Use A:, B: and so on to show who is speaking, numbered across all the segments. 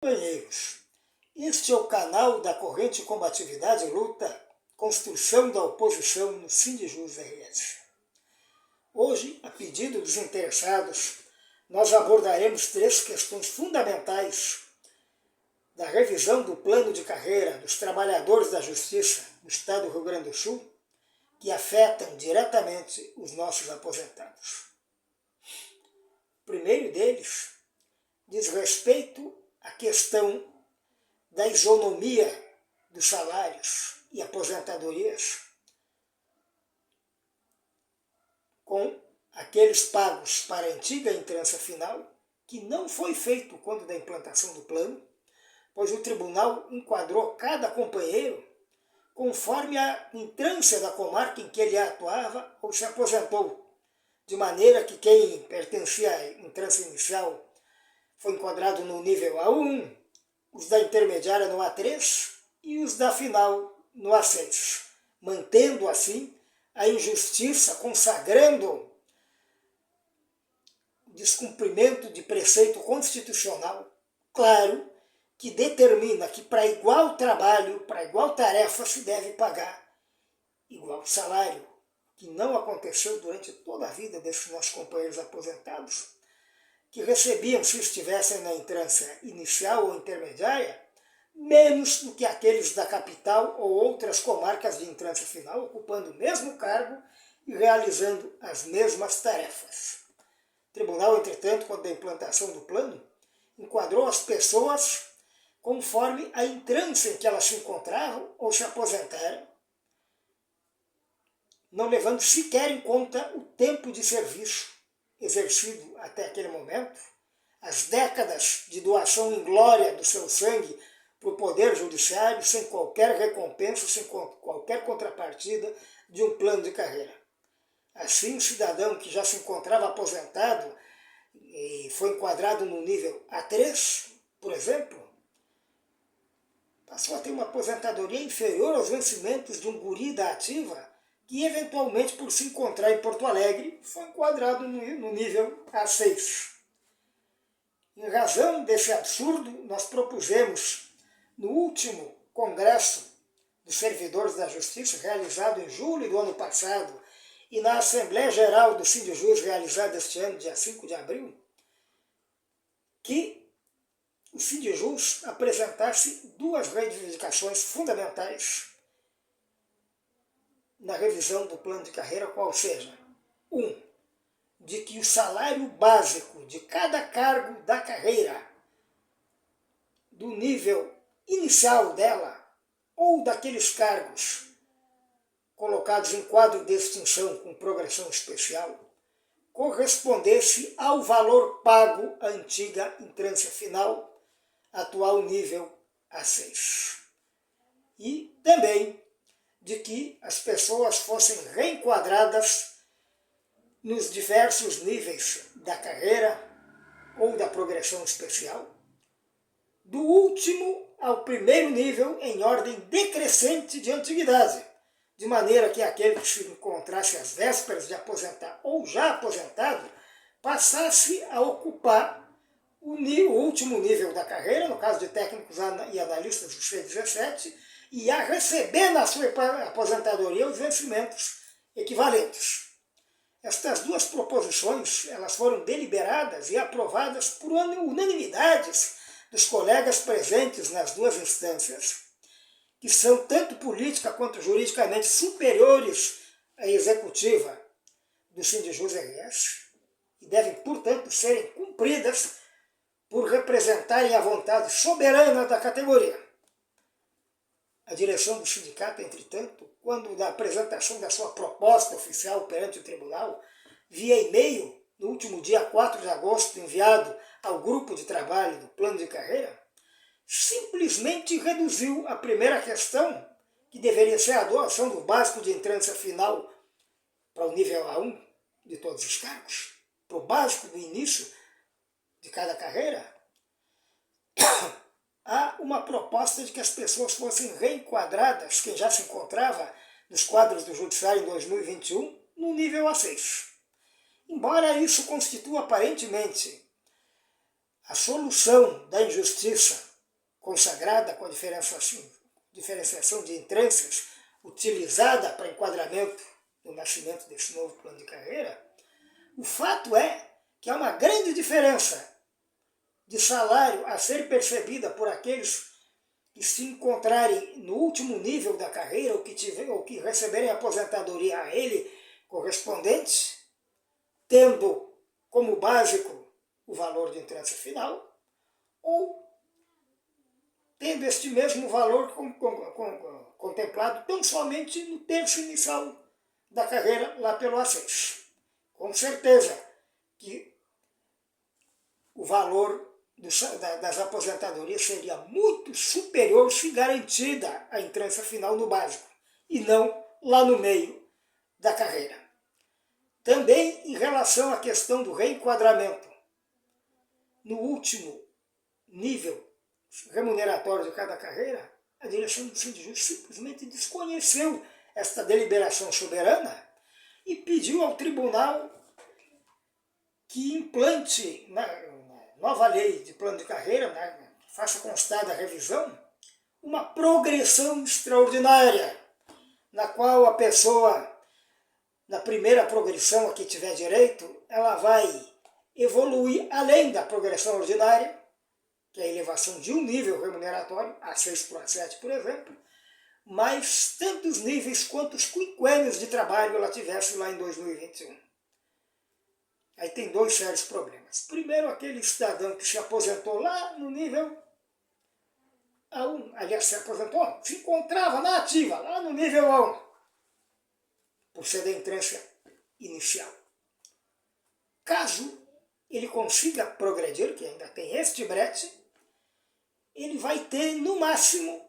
A: companheiros, este é o canal da Corrente Combatividade e Luta, Construção da Oposição no Sindijus RS. Hoje, a pedido dos interessados, nós abordaremos 3 questões fundamentais da revisão do plano de carreira dos trabalhadores da Justiça do Estado do Rio Grande do Sul, que afetam diretamente os nossos aposentados. O primeiro deles diz respeito à questão da isonomia dos salários e aposentadorias com aqueles pagos para a antiga entrança final, que não foi feito quando da implantação do plano, pois o tribunal enquadrou cada companheiro conforme a entrância da comarca em que ele atuava ou se aposentou, de maneira que quem pertencia à entrância inicial foi enquadrado no nível A1, os da intermediária no A3 e os da final no A6, mantendo assim a injustiça, consagrando o descumprimento de preceito constitucional, claro, que determina que para igual trabalho, para igual tarefa, se deve pagar igual salário, que não aconteceu durante toda a vida desses nossos companheiros aposentados, que recebiam, se estivessem na entrância inicial ou intermediária, menos do que aqueles da capital ou outras comarcas de entrância final, ocupando o mesmo cargo e realizando as mesmas tarefas. O tribunal, entretanto, quando da implantação do plano, enquadrou as pessoas conforme a entrância em que elas se encontravam ou se aposentaram, não levando sequer em conta o tempo de serviço exercido até aquele momento, as décadas de doação em glória do seu sangue para o Poder Judiciário, sem qualquer recompensa, sem qualquer contrapartida de um plano de carreira. Assim, o cidadão que já se encontrava aposentado e foi enquadrado no nível A3, por exemplo, passou a ter uma aposentadoria inferior aos vencimentos de um guri da ativa, que eventualmente, por se encontrar em Porto Alegre, foi enquadrado no nível A6. Em razão desse absurdo, nós propusemos, no último Congresso dos Servidores da Justiça, realizado em julho do ano passado, e na Assembleia Geral do Sindijus, realizada este ano, dia 5 de abril, que o Sindijus apresentasse 2 reivindicações fundamentais na revisão do plano de carreira, qual seja, 1, de que o salário básico de cada cargo da carreira, do nível inicial dela, ou daqueles cargos colocados em quadro de extinção com progressão especial, correspondesse ao valor pago à antiga entrância final, atual nível A6. E também de que as pessoas fossem reenquadradas nos diversos níveis da carreira ou da progressão especial, do último ao primeiro nível em ordem decrescente de antiguidade, de maneira que aquele que se encontrasse às vésperas de aposentar ou já aposentado passasse a ocupar o último nível da carreira, no caso de técnicos e analistas do C17, e a receber na sua aposentadoria os vencimentos equivalentes. Estas 2 proposições elas foram deliberadas e aprovadas por unanimidades dos colegas presentes nas 2 instâncias, que são tanto política quanto juridicamente superiores à executiva do Sindijus RS, e devem, portanto, serem cumpridas por representarem a vontade soberana da categoria. A direção do sindicato, entretanto, quando da apresentação da sua proposta oficial perante o tribunal, via e-mail, no último dia 4 de agosto, enviado ao grupo de trabalho do plano de carreira, simplesmente reduziu a primeira questão, que deveria ser a doação do básico de entrância final para o nível A1 de todos os cargos, para o básico do início de cada carreira, há uma proposta de que as pessoas fossem reenquadradas, quem já se encontrava nos quadros do Judiciário em 2021, no nível A6. Embora isso constitua aparentemente a solução da injustiça consagrada com a diferenciação de entrâncias utilizada para enquadramento no nascimento desse novo plano de carreira, o fato é que há uma grande diferença de salário a ser percebida por aqueles que se encontrarem no último nível da carreira ou que receberem aposentadoria a ele correspondente, tendo como básico o valor de entrância final, ou tendo este mesmo valor contemplado tão somente no terço inicial da carreira, lá pelo A6. Com certeza que o valor das aposentadorias seria muito superior se garantida a entrância final no básico, e não lá no meio da carreira. Também em relação à questão do reenquadramento, no último nível remuneratório de cada carreira, a direção do Sindjus simplesmente desconheceu esta deliberação soberana e pediu ao tribunal que implante na nova lei de plano de carreira, faça constar da revisão, uma progressão extraordinária, na qual a pessoa, na primeira progressão a que tiver direito, ela vai evoluir além da progressão ordinária, que é a elevação de um nível remuneratório, A6 para A7, por exemplo, mas tantos níveis quanto os quinquênios de trabalho ela tivesse lá em 2021. Aí tem dois sérios problemas. Primeiro, aquele cidadão que se aposentou lá no nível A1, aliás, se encontrava na ativa, lá no nível A1, por ser da entrância inicial. Caso ele consiga progredir, que ainda tem este brete, ele vai ter, no máximo,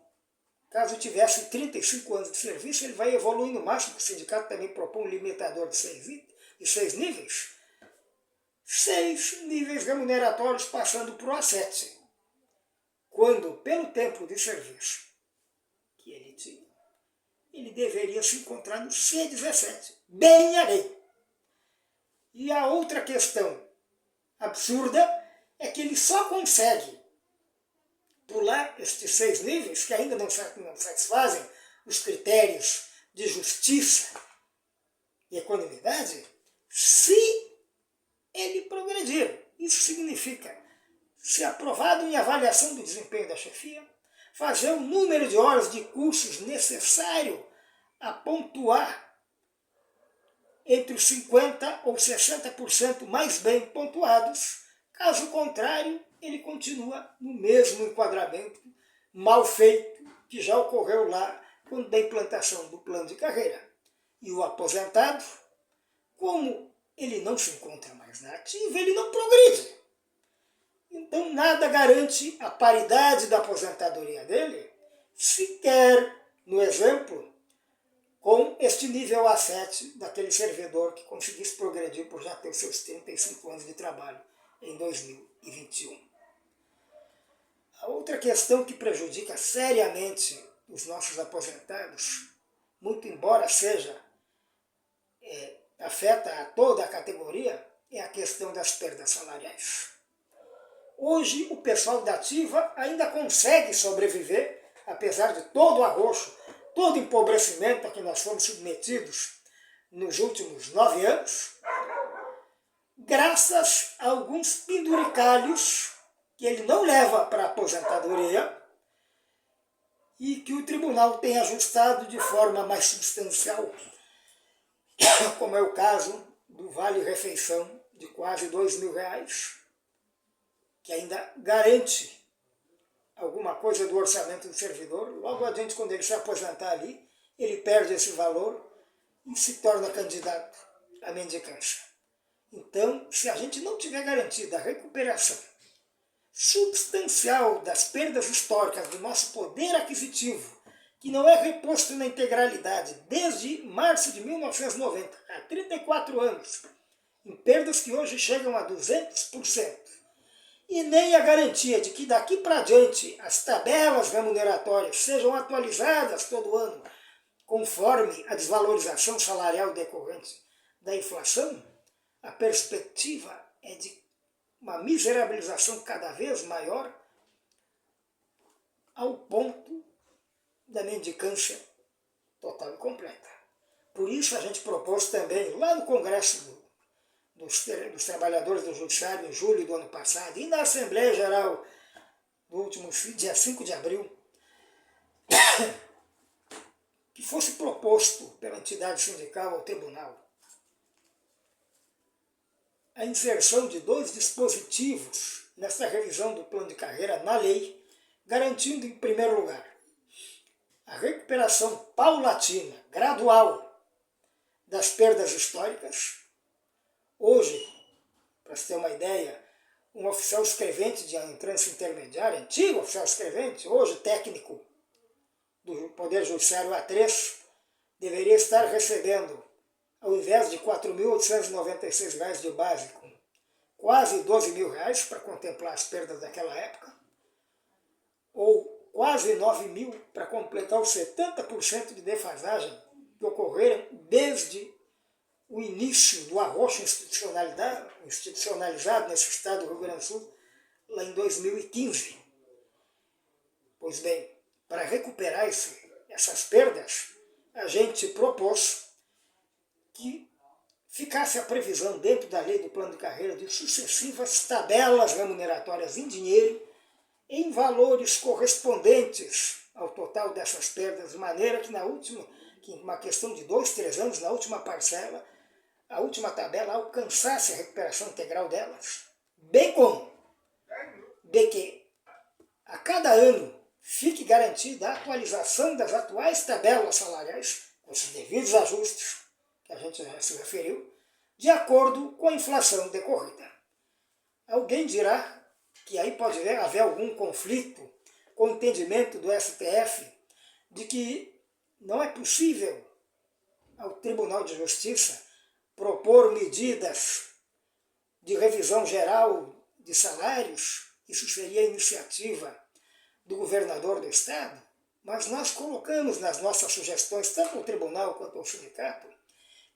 A: caso tivesse 35 anos de serviço, ele vai evoluir no máximo, o sindicato também propõe um limitador de 6 níveis, 6 níveis remuneratórios passando para o A7, quando, pelo tempo de serviço que ele tinha, ele deveria se encontrar no C17, bem além. E a outra questão absurda é que ele só consegue pular estes 6 níveis, que ainda não satisfazem os critérios de justiça e equanimidade, se ele progredir. Isso significa, se aprovado em avaliação do desempenho da chefia, fazer o número de horas de cursos necessário a pontuar entre os 50% ou 60% mais bem pontuados. Caso contrário, ele continua no mesmo enquadramento mal feito que já ocorreu lá quando da implantação do plano de carreira. E o aposentado, como ele não se encontra mais na ativa, ele não progride. Então nada garante a paridade da aposentadoria dele, sequer no exemplo com este nível A7 daquele servidor que conseguisse progredir por já ter seus 35 anos de trabalho em 2021. A outra questão que prejudica seriamente os nossos aposentados, muito embora afeta a toda a categoria, é a questão das perdas salariais. Hoje o pessoal da ativa ainda consegue sobreviver, apesar de todo o arroxo, todo o empobrecimento a que nós fomos submetidos nos últimos 9 anos, graças a alguns penduricalhos que ele não leva para a aposentadoria e que o tribunal tem ajustado de forma mais substancial, como é o caso do vale-refeição de quase R$2.000, que ainda garante alguma coisa do orçamento do servidor. Logo adiante, quando ele se aposentar ali, ele perde esse valor e se torna candidato à mendicância. Então, se a gente não tiver garantida a recuperação substancial das perdas históricas do nosso poder aquisitivo, que não é reposto na integralidade desde março de 1990, há 34 anos, em perdas que hoje chegam a 200%, e nem a garantia de que daqui para diante as tabelas remuneratórias sejam atualizadas todo ano, conforme a desvalorização salarial decorrente da inflação, a perspectiva é de uma miserabilização cada vez maior ao ponto da mendicância total e completa. Por isso a gente propôs também, lá no Congresso dos Trabalhadores do Judiciário, em julho do ano passado, e na Assembleia Geral do último dia 5 de abril, que fosse proposto pela entidade sindical ao tribunal a inserção de 2 dispositivos nessa revisão do plano de carreira na lei, garantindo, em primeiro lugar, a recuperação paulatina, gradual, das perdas históricas. Hoje, para você ter uma ideia, um oficial escrevente de entrância intermediária, antigo oficial escrevente, hoje técnico do Poder Judiciário A3, deveria estar recebendo, ao invés de R$ 4.896 de básico, quase R$ 12.000 para contemplar as perdas daquela época, ou quase R$ 9.000 para completar os 70% de defasagem que ocorreram desde o início do arroxo institucionalizado nesse estado do Rio Grande do Sul, lá em 2015. Pois bem, para recuperar essas perdas, a gente propôs que ficasse a previsão dentro da lei do plano de carreira de sucessivas tabelas remuneratórias em dinheiro em valores correspondentes ao total dessas perdas, de maneira que que em uma questão de 2, 3 anos, na última parcela, a última tabela alcançasse a recuperação integral delas, bem como de que a cada ano fique garantida a atualização das atuais tabelas salariais, com os devidos ajustes, que a gente já se referiu, de acordo com a inflação decorrida. Alguém dirá que aí pode haver algum conflito com o entendimento do STF de que não é possível ao Tribunal de Justiça propor medidas de revisão geral de salários. Isso seria a iniciativa do governador do Estado, mas nós colocamos nas nossas sugestões, tanto ao tribunal quanto ao sindicato,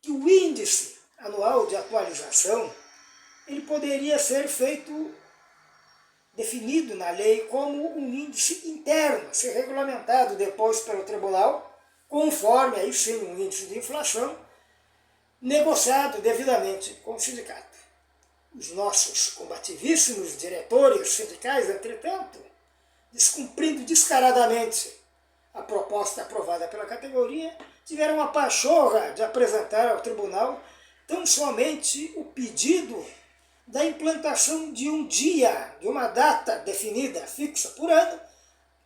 A: que o índice anual de atualização ele poderia ser definido na lei como um índice interno, a ser regulamentado depois pelo tribunal, conforme aí sim um índice de inflação, negociado devidamente com o sindicato. Os nossos combativíssimos diretores sindicais, entretanto, descumprindo descaradamente a proposta aprovada pela categoria, tiveram a pachorra de apresentar ao tribunal tão somente o pedido da implantação de um dia, de uma data definida, fixa por ano,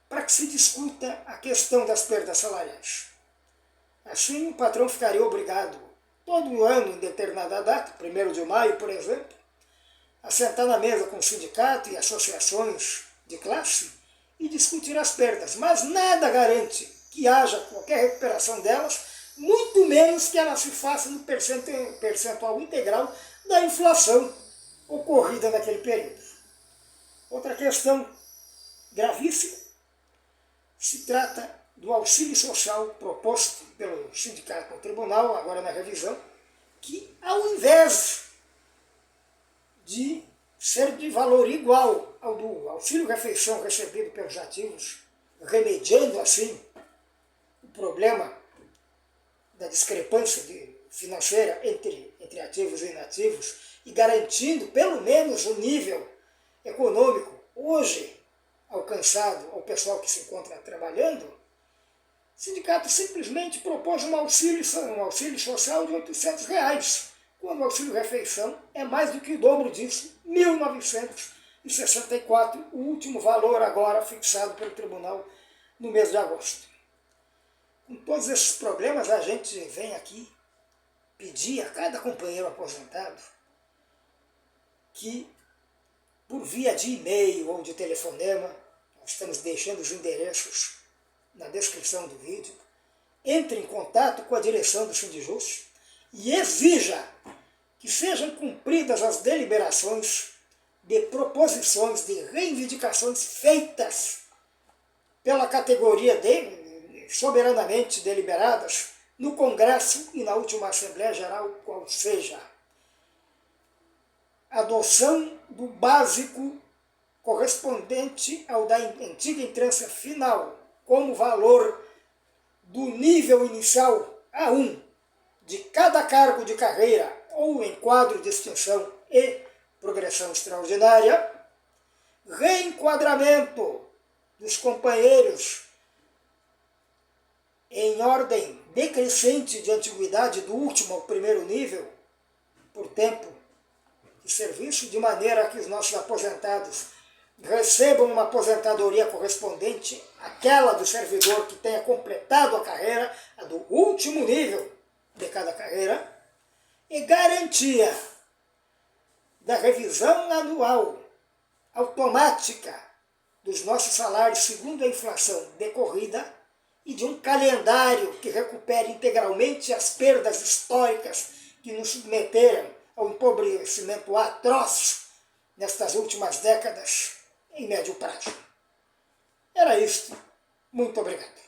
A: para que se discuta a questão das perdas salariais. Assim, o patrão ficaria obrigado, todo ano, em determinada data, 1º de maio, por exemplo, a sentar na mesa com o sindicato e associações de classe e discutir as perdas, mas nada garante que haja qualquer recuperação delas, muito menos que ela se faça no percentual integral da inflação ocorrida naquele período. Outra questão gravíssima se trata do auxílio social proposto pelo sindicato ao tribunal, agora na revisão, que ao invés de ser de valor igual ao do auxílio-refeição recebido pelos ativos, remediando assim o problema da discrepância financeira entre ativos e inativos e garantindo pelo menos o nível econômico hoje alcançado ao pessoal que se encontra trabalhando, o sindicato simplesmente propôs um auxílio social de R$ 800, quando o auxílio-refeição é mais do que o dobro disso, R$ 1.964, o último valor agora fixado pelo tribunal no mês de agosto. Com todos esses problemas, a gente vem aqui pedir a cada companheiro aposentado que, por via de e-mail ou de telefonema, nós estamos deixando os endereços na descrição do vídeo, entre em contato com a direção do Sindijust e exija que sejam cumpridas as deliberações de proposições de reivindicações feitas pela categoria soberanamente deliberadas no Congresso e na última Assembleia Geral, qual seja a adoção do básico correspondente ao da antiga entrância final, como valor do nível inicial A1 de cada cargo de carreira ou em quadro de extinção e progressão extraordinária, reenquadramento dos companheiros em ordem decrescente de antiguidade do último ao primeiro nível, por tempo de serviço, de maneira que os nossos aposentados recebam uma aposentadoria correspondente àquela do servidor que tenha completado a carreira, a do último nível de cada carreira, e garantia da revisão anual automática dos nossos salários segundo a inflação decorrida e de um calendário que recupere integralmente as perdas históricas que nos submeteram ao empobrecimento atroz nestas últimas décadas em médio prazo. Era isto. Muito obrigado.